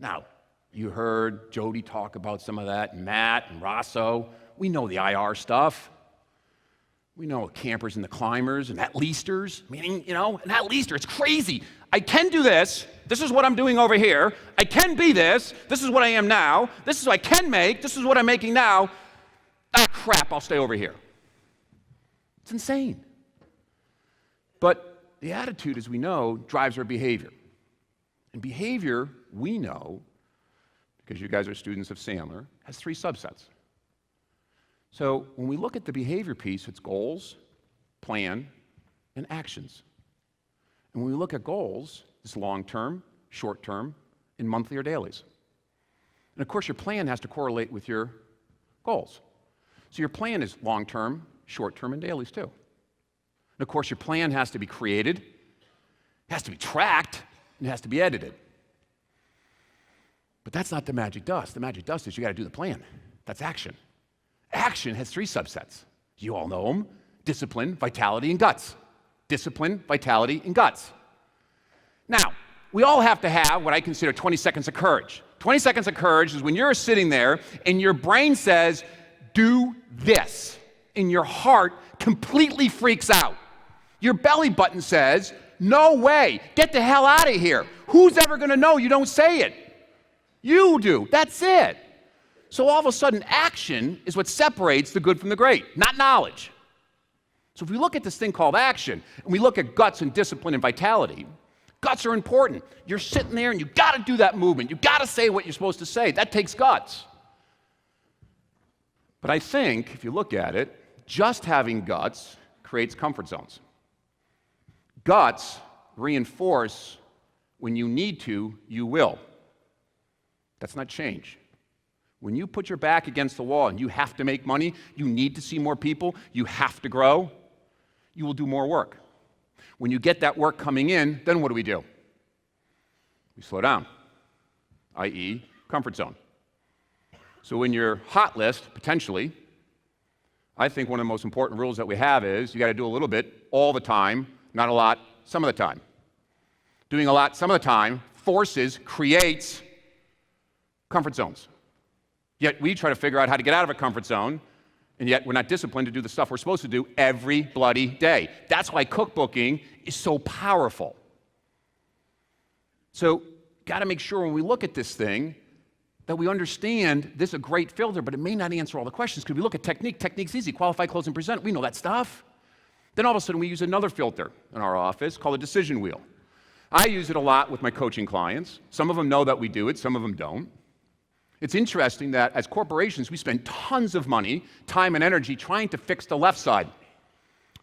Now, you heard Jody talk about some of that, and Matt and Rosso. We know the IR stuff. We know campers and the climbers and that leasters, meaning, and that leaster, it's crazy. I can do this. This is what I'm doing over here. I can be this. This is what I am now. This is what I can make. This is what I'm making now. Ah, crap, I'll stay over here. It's insane. But the attitude, as we know, drives our behavior. And behavior, we know, because you guys are students of Sandler, has 3 subsets. So when we look at the behavior piece, it's goals, plan, and actions. And when we look at goals, it's long-term, short-term, and monthly or dailies. And of course, your plan has to correlate with your goals. So your plan is long-term, short-term, and dailies too. And of course, your plan has to be created, it has to be tracked, and it has to be edited. But that's not the magic dust. The magic dust is you got to do the plan. That's action. Action has 3 subsets. You all know them: discipline, vitality, and guts. Discipline, vitality, and guts. Now, we all have to have what I consider 20 seconds of courage. 20 seconds of courage is when you're sitting there and your brain says, do this, and your heart completely freaks out. Your belly button says, no way, get the hell out of here. Who's ever going to know you don't say it? You do. That's it. So all of a sudden, action is what separates the good from the great, not knowledge. So if we look at this thing called action, and we look at guts and discipline and vitality, guts are important. You're sitting there and you got to do that movement. You got to say what you're supposed to say. That takes guts. But I think, if you look at it, just having guts creates comfort zones. Guts reinforce when you need to, you will. That's not change. When you put your back against the wall and you have to make money, you need to see more people, you have to grow, you will do more work. When you get that work coming in, then what do? We slow down, i.e., comfort zone. So in your hot list, potentially, I think one of the most important rules that we have is you got to do a little bit all the time, not a lot some of the time. Doing a lot some of the time creates comfort zones. Yet we try to figure out how to get out of a comfort zone, and yet we're not disciplined to do the stuff we're supposed to do every bloody day. That's why cookbooking is so powerful. So, got to make sure when we look at this thing that we understand this is a great filter, but it may not answer all the questions. Because we look at technique, technique's easy, qualify, close, and present. We know that stuff. Then all of a sudden we use another filter in our office called a decision wheel. I use it a lot with my coaching clients. Some of them know that we do it, some of them don't. It's interesting that as corporations, we spend tons of money, time, and energy trying to fix the left side.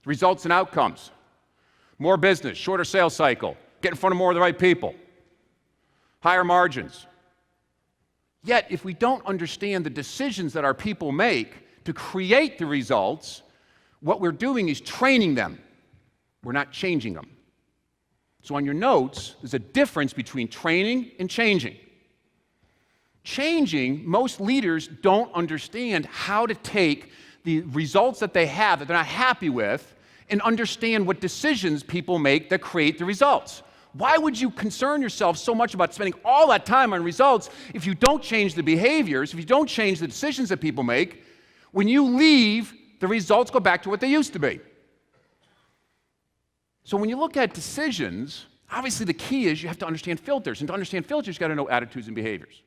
Results and outcomes. More business, shorter sales cycle, get in front of more of the right people, higher margins. Yet, if we don't understand the decisions that our people make to create the results, what we're doing is training them. We're not changing them. So on your notes, there's a difference between training and changing. Changing, most leaders don't understand how to take the results that they have that they're not happy with and understand what decisions people make that create the results. Why would you concern yourself so much about spending all that time on results if you don't change the behaviors, if you don't change the decisions that people make? When you leave, the results go back to what they used to be. So when you look at decisions, obviously the key is you have to understand filters. And to understand filters, you've got to know attitudes and behaviors.